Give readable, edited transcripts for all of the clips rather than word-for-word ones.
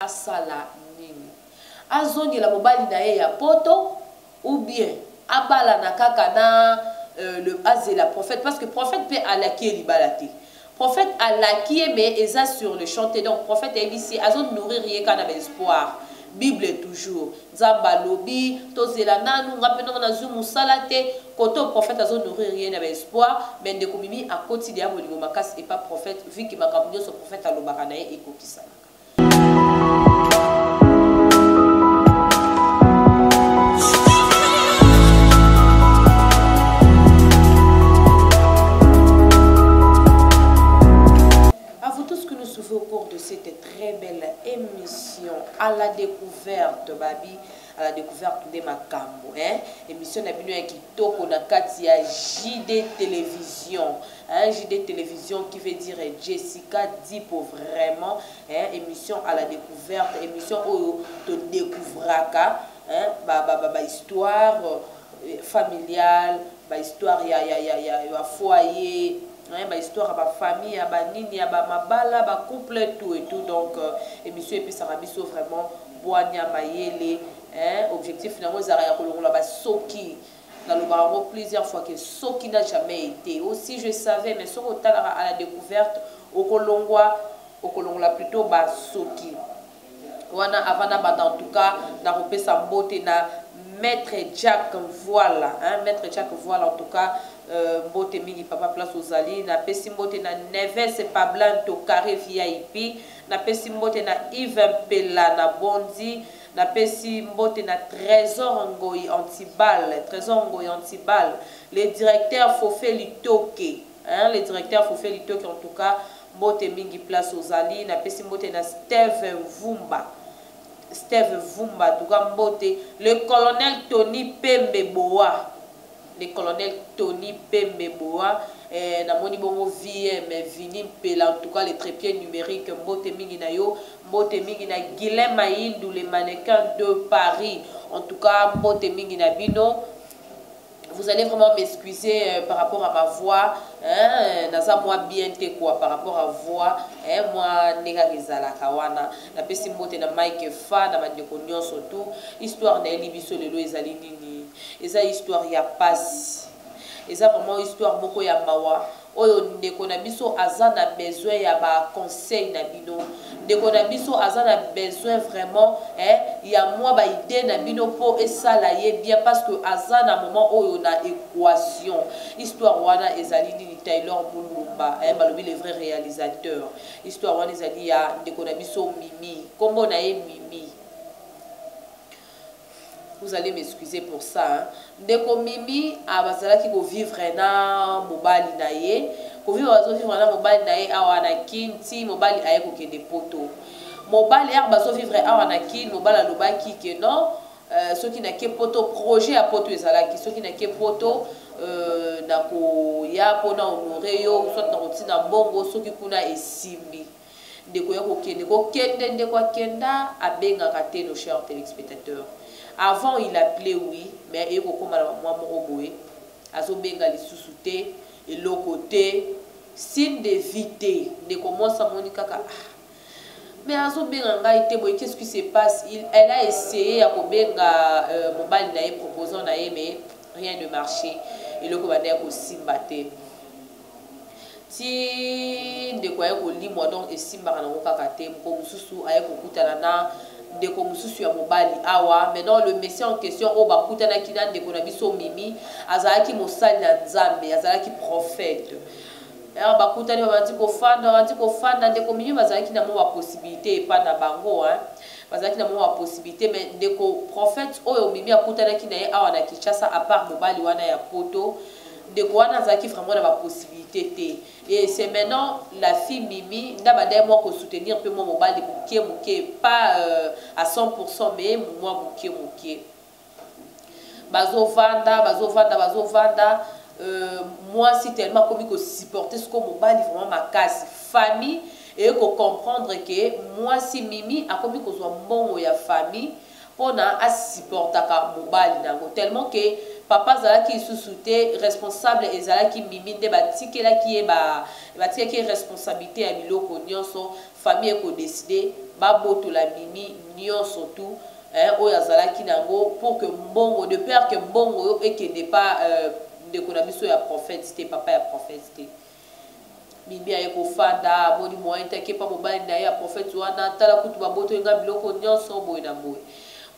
asala nini azongi la mobali na ye ya poto ou bien abala na kaka na le azela prophète parce que prophète peut alaki libalate prophète alaki mais eza sur le chanter donc prophète ici azon nourrir rien kana espoir Bible toujours nzamba lobi tozela nanu ngape no na zumu salate koto prophète azon nourrir rien na espoir mais ndeko mimi a quotidien bolingo makasi et pas prophète vu que makambo so prophète alobaka na ye ekokisana. Au cours de cette très belle émission à la découverte babi à la découverte de Makambo émission na bino ya kitoko na kati ya JD télévision JD télévision qui veut dire Jessica Dipo vraiment émission à la découverte émission où te découvraka histoire familiale histoire ya foyer histoire à famille, à nini, à mabala, à couple, tout et tout. Donc, émission et puis ça rabisso vraiment boania mayele. Objectif finalement, c'est à soki. Dans le barreau plusieurs fois que soki n'a jamais été. Aussi, je savais, mais sur autant à la découverte, au Kolongwa plutôt bas soki. Wana avana en tout cas, na repé sa beauté na Maître Jack voilà, Maître Jack voilà en tout cas. Mbote mingi papa place aux alliés na pesi mbote na Neves c'est pas blanc to carré VIP na pesi mbote na Yves Pella na Bondi na pesi mbote na Trésor Ngoyi antibal le directeur Fofé Litoke le directeur Fofé Litoke en tout cas mbote mingi place aux alliés na pesi mbote na Steve Vumba tout cas mbote le colonel Tony Pembe Boa le colonel Tony Pembeboa na moni bongo VM Vini Pela en tout cas les trépieds numériques mbote mingi na yo mbote mingi na Guilhem Maïndou les mannequins de Paris en tout cas mbote mingi na bino. Vous allez vraiment m'excuser par rapport à ma voix naza moi bien te quoi par rapport à voix moi nega rizala kawana na pesi mbote na Mike Fa na mandeko nyonso tout histoire na elibiso lelo ezali nini eza histoire ya pasi eza vraiment histoire moko ya mawa oyo ndeko na biso aza na besoin ya ba conseil na bino ndeko na biso aza na besoin vraiment ya moi ba idée na bino po esala ye bien parce que aza na moment oyo na équation histoire wana ezali nini Taylor Mulumba balobi le vrai réalisateur histoire wana ezali ya ndeko na biso Mimi kombo na ye Mimi. Vous allez m'excuser pour ça. Ndeko Mimi abazala ki ko vivre na mobali na ye, ko vivre na mobali na ye awa na kinti mobali aye ko kende poto. Mobali er bazo vivre awa na kin mobali alobaki ke non ceux qui na ke poto projet à poto ezalaki ceux qui na ke poto na ko ya pona honorer yo soit na rotina bongo ceux qui kuna esimbi. Ndeko ya ko kende ndeko akenda abengaka te nos chers téléspectateurs. Avant il appelait oui mais il faut comme moi moroboé azo benga lisusu te et le côté signe d'éviter ne commence à monika ka mais azo benga ngai te boy qu'est-ce qui se passe elle a essayé à kobenga mobile na proposant na mais rien ne marchait et le commandeur ko simbate si de quoi ko limwa donc et simba na kokaka te ko mususu aye ko kutana na de comme sous ya mobali awa maintenant le monsieur en question o bakutana kina de kona biso Mimi azalaki mosali na Nzambe azalaki prophète bakutani babanti ko fanda de ko Mimi bazalaki na mo ba possibilité pas na bango bazalaki na mo ba possibilité mais de ko prophète oyo Mimi akutana kina ye awa na Kinshasa à part mobali wana ya poto de quoi nazaki vraiment na ba possibilité et c'est maintenant la fille Mimi n'a moi qu'on soutenir peu mon mobile mouké pas à 100% mais moi mouké bazo vanda moi si tellement comme que supporter ce qu'on mobile vraiment ma casse famille et qu'on comprendre que moi si Mimi a comme que soit bon ya famille on a supporter ka mobile nango tellement que papa zala qui sous-souté responsable et zala qui Mimi de batiki là qui est responsabilité à biloko nyonso famille ko décider babotola mimi nyonso tout oyo azalaki nango pour que mbongo de peur que mbongo ekende pas ndeko na biso ya prophète te papa ya prophète te mimi aye kofanda moni moyen te pa mobali na ye ya prophète wana tala kutu baboto nga biloko nyonso boye na boye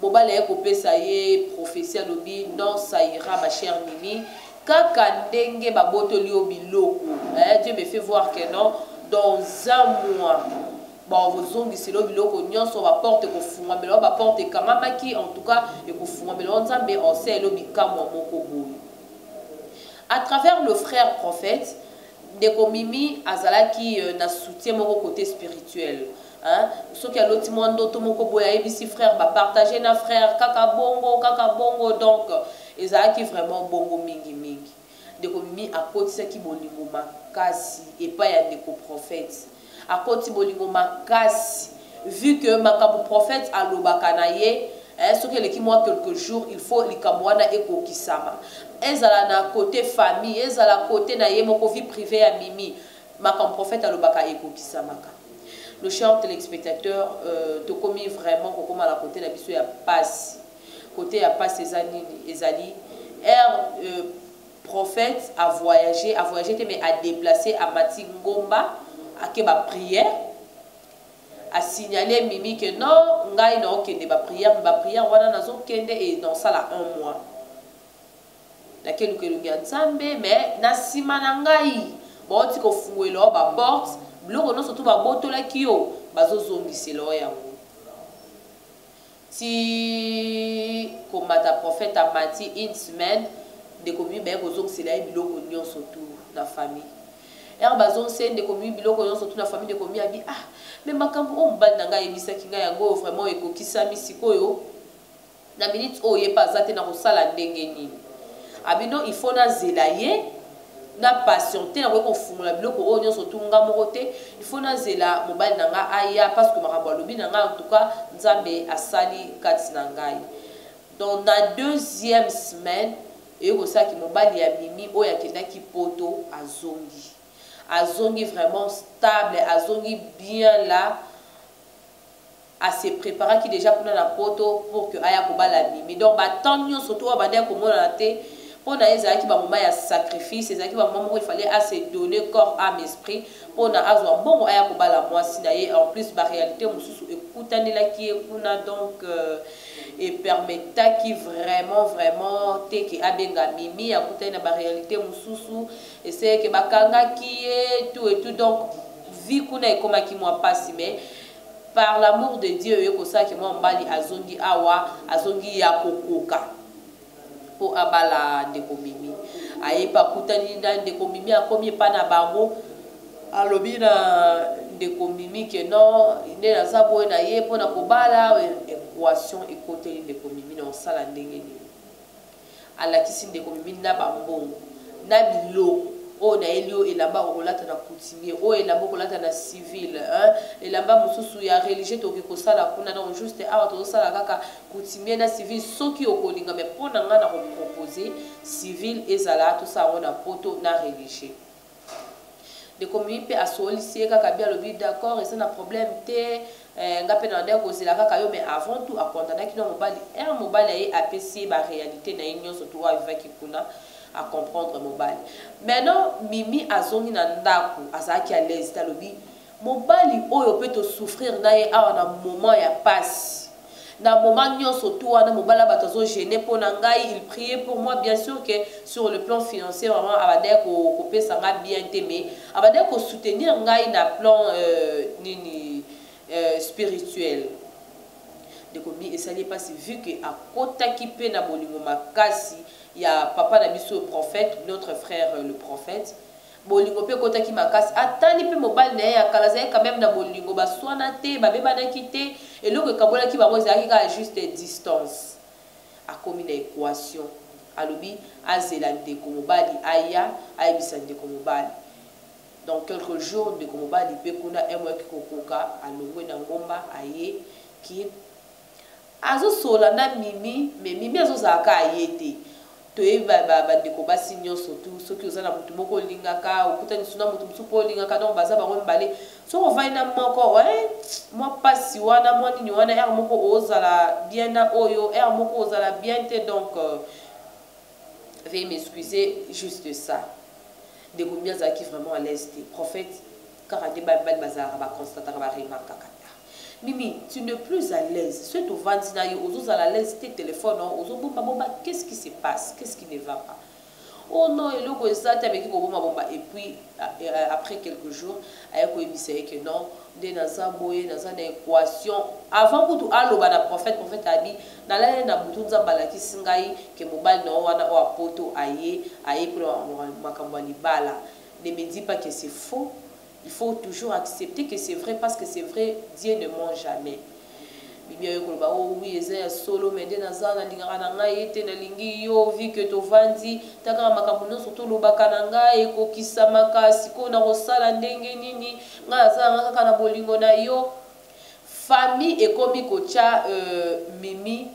mobali aye kopesa ye prophétie alobi non ça ira ma chère Mimi kaka ndenge babotoli yo biloko Dieu me fait voir que non dans un mois bon vozongiselo biloko nyonso baporte kofungwamela baporte ekangamaki en tout cas ekofungwamela nzambe ose elobi kamwa moko boye à travers le frère prophète ndeko Mimi azalaki na soutien moko côté spirituel soki aloti mwa ndoto moko boye ayebisi frère bapartage na frère kaka bongo donc ezalaki vraiment bongo mingi ndeko Mimi akotisaki bolingo makasi epai ya ndeko prophète akoti bolingo makasi vu que makambo prophète alobaka na ye soki eleki mwa quelques jours il faut likambo wana ekokisama ezala na côté famille ezala côté na ye moko vie privée ya Mimi makambo prophète alobaka ekokisamaka. Le cher téléspectateur te commis vraiment comme à la côté na biso ya passe côté ya passe ezali prophète a voyagé mais a déplacé à Mati Ngomba à Keba prière a signalé Mimi que non ngai na okende ba prière wana nazo kende et dans ça là un mois na keluke lungia nzambe mais na sima na ngai boti ko fuwelo ba porte biloko non surtout babotolaki yo bazozongisela yango ti komata prophète amati une semaine de komi be kozongisela biloko nyonso tout na famille bazongisela de komi biloko nyonso tout na famille de komi abi mais makambo o mbali na ngai ebisaki ngai yango vraiment ekokisami sikoyo na minute oyo ye pas ate na kosala ndenge nini abino il faut na zela ye na patienter na ko fungula biloko o nyonso tunga moko te il faut na zela mobali na nga aya parce que makambo alobi na nga en tout cas nzambe asali kati na ngai donc na deuxième semaine eko saki mobali ya Mimi o ya kendaki poto azongi vraiment stable azongi bien là à se préparer qui déjà pour na poto pour que aya ko bala Mimi donc ba tant nyonso to ba ndeko mona te pour na ezaki ba moment ya sacrifice ezaki ba moment où il fallait à se donner corps âme esprit pour na azwa bongo aya ko bala mwasi na ye en plus ba réalité mususu ekutanela ki ekuna donc et permettait qui vraiment te que abenga Mimi akutana na ba réalité mususu et c'est que bakanga ki et tout donc vie kuna ekoma ki moi passe mais par l'amour de Dieu yeko ça que moi mbali azongi awa azongi ya kokoka pour abala ndeko Mimi ayepa kutani na ndeko Mimi akomi pa na bango alobi na ndeko Mimi que non ine na zabo na ye pona kobala équation ekoteli ndeko Mimi na sala ndenge ni alakisi ndeko Mimi na bambongo na biloko o na elio elamba kolata na coutumier o elamba kolata na civil elamba mususu ya religieux to ko sala kuna donc juste awa to sala kaka coutumier na civil soki okolinga mais pona nga na ko proposer civil ezala tout ça on a poto na religieux de Mimi pe asolisie kaka bien le but d'accord et ça na problème te nga pe na ndeko zela kaka yo mais avant tout a condamner ki no mobali a apesi ba réalité na union surtout avec kuna à comprendre mobali maintenant Mimi azongi na ndako azaki à l'aise talobi mobali oyo peut te souffrir na ye awa na moment ya passe na moment nyonso tout wana mobala batazo gêner pour na ngai il priait pour moi bien sûr que sur le plan financier vraiment abadé ko pesa nga bien te mais abadé ko soutenir ngai na plan spirituel de Mimi esali pas vu que a kota ki pe na bolingo makasi ya papa na biso prophète notre frère le prophète bolingo pe kota ki makasi atani pe mobali na ya kalaza quand même na bolingo baswana te babeba na kité et loko kabola ki bango ezaki ka juste distance a komi na équation alobi azela ndeko mobali aya ayebisa ndeko mobali dans quelques jours ndeko mobali pe kuna emwe ki kokoka alongwe na ngomba aye ki azo sola na Mimi mais Mimi azo zaka ayete bandeko basi nyonso tu soki oza na motu moko olingaka okutani suna motu mosusu mpo olingaka donc baza bango mibale soki ovai na moko mwa mpasi wana mwa nini wana ere moko ozala bien na oyo ere moko ozala bien te donc veuillez m'excuser juste ça ndeko mimi azalaki vraiment à l'aise te prophète kaka nde bamibali bazalaka baconstataka baremarkaka Mimi, tu n'es plus à l'aise. Si tu vas dire, aux à l'aise, tes téléphones, aux bomba, qu'est-ce qui se passe? Qu'est-ce qui ne va pas? Oh non, et le ça, tu as vécu bomba. Et puis, après quelques jours, il dit que non, dans une équation. Avant que tu ailles au prophète a dit, dans la na butu nzambala ki singai que mobile no wana o apoto aye pour makambali bala. Ne me dis pas que c'est faux. Il faut toujours accepter que c'est vrai parce que c'est vrai, Dieu ne ment jamais. Oh oui, c'est solo, mais dès nazana lingana ete na lingi yo vi que to vandi taka makamuno surtout lo bakananga e ko kisamaka siko na rosala ndenge nini ngazanga kaka na bolingo na yo famille ekomi kocha mimi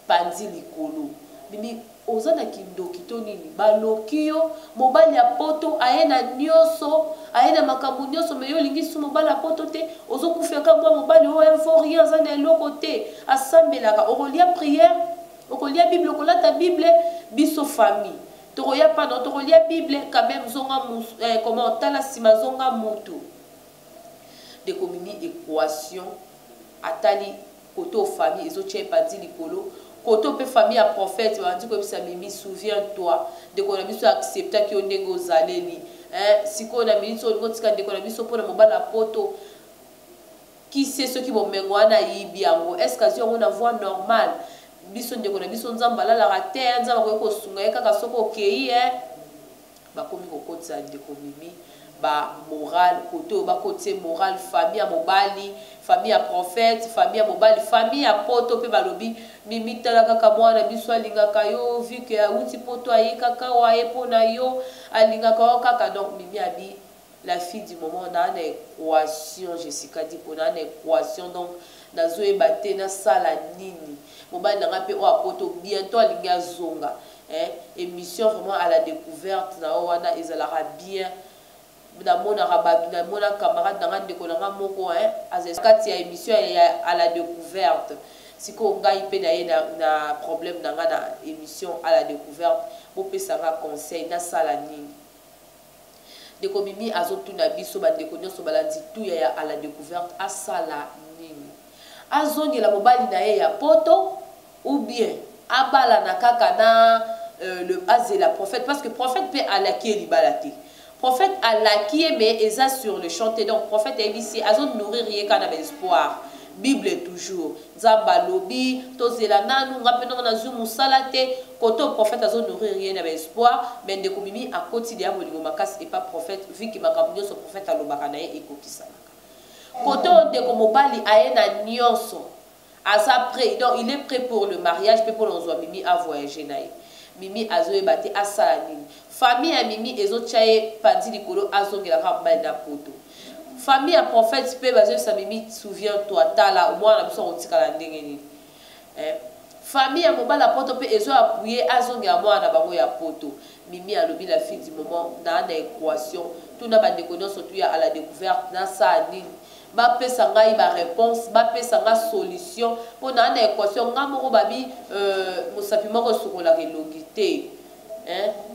pandi likolo mimi ozana kindokito nini balokio mobali ya poto ayena nyoso ayena makambo nyoso me yo lingi su mobali ya poto te ozokufeka mwa mobali o info rien zana eloko te asambelaka okolia prière okolia bible okolata bible biso famille tokoya pardon tokolia bible quand même zonga comment tala sima zonga mutu de communie équation atali koto famille ezoche padi likolo koto pe famille à prophète bandi ko bisa mimi souviens-toi de ko na biso accepta ki ondengo zaleli siko na minute on ngotika de ko na biso pona mobala poto qui sait ce qui bo mengwana yibi yango est-ce que on a voix normale biso ndeko na biso nzambala la terre nzamba ko sunga kaka soko okei ba komi ko kotsa ndeko mimi ba moral koto ba côté moral famille à mobali famille à prophète famille à mobali famille à poto pe balobi mimi tala kaka mwana biso alingaka yo vu que auti poto aye kaka waye pona yo alingaka kaka donc mimi abi la fille du moment on a une équation Jessica dit pour une équation donc nazo ebate na sala nini mobali nanga pe o apoto bientôt alinga zonga émission vraiment à la découverte na wana ezalaka bien na mona rabatu na mona camarade nanga ndeko nanga moko azekati ya émission à la découverte siko ngai pe na problème nanga na émission à la découverte bo pesa nga conseil na sala nini ndeko mimi azotuna biso bandeko nyonso balandi tu ya à la découverte à sala nini azongi la mobali na ye ya poto ou bien abala na kaka na le azela prophète parce que prophète peut alaki libalati prophète alaki mais eza sur le chanter donc prophète ici azon nourrir rien kana espoir bible toujours nzamba lobi tozela nanu ngapeno na zumu salate koto prophète azon nourrir rien na espoir mais ndeko mimi a quotidien bolingo makasi et pas prophète vu que makambo nyonso prophète alobaka na ye ekokisanaka koto ndeko mobali ayena nyonso asa prêt donc il est prêt pour le mariage pe pour l'onzwa mimi a voyager na ye mimi azoyeba te asala nini famille ya mimi ezochaye pandi likolo azongelaka mobali na poto famille ya prophète pe bazoyebisa mimi souviens-toi tala mwana biso akotikala ndenge nini famille ya mobali ya poto pe ezoapuye azongela mwana na bango ya poto mimi alobi la fille du moment na équation tuna bandeko nyonso tu ya à la découverte nasala nini bapesa ngai ba réponse bapesa nga solution pour na équation nga moko babi mosapi moko sokola ke logité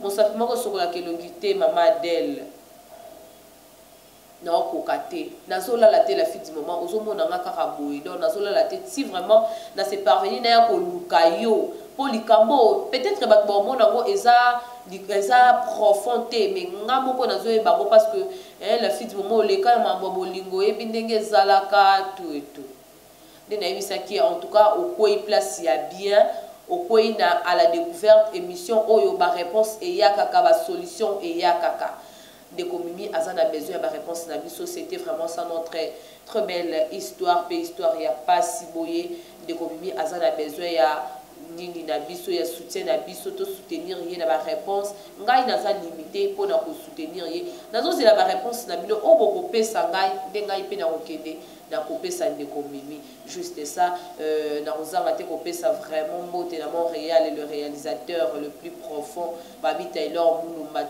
mosapi moko sokola ke logité mama Adèle na okokate nazola la la fille du moment ozomona nga kaka boye donc nazola la si vraiment na se parvenir na ya ko lukayo pour likambo peut-être ba bomona ngo eza profondé mais nga moko nazoyeba ngo parce que la fille du moment le ka mambo bolingo e bindenge zalaka tout et tout de na yebisaki en tout cas au quoi place ya bien au quoi na à la découverte émission oyo ba réponse et ya kaka ba solution et ya kaka de komimi azana besoin ya ba réponse na biso c'était vraiment ça notre très belle histoire pe histoire ya pas si boye de komimi azana besoin ya nini na biso ya soutien na biso to soutenir ye na ba réponse ngai naza limité pour na ko soutenir ye nazo zela ba réponse na bino o boko pesa ngai nde ngai pe na kokende na kopesa ndeko mimi juste ça na kozanga te kopesa vraiment mbote na Montréal et le réalisateur le plus profond Babi Taylor Mulumba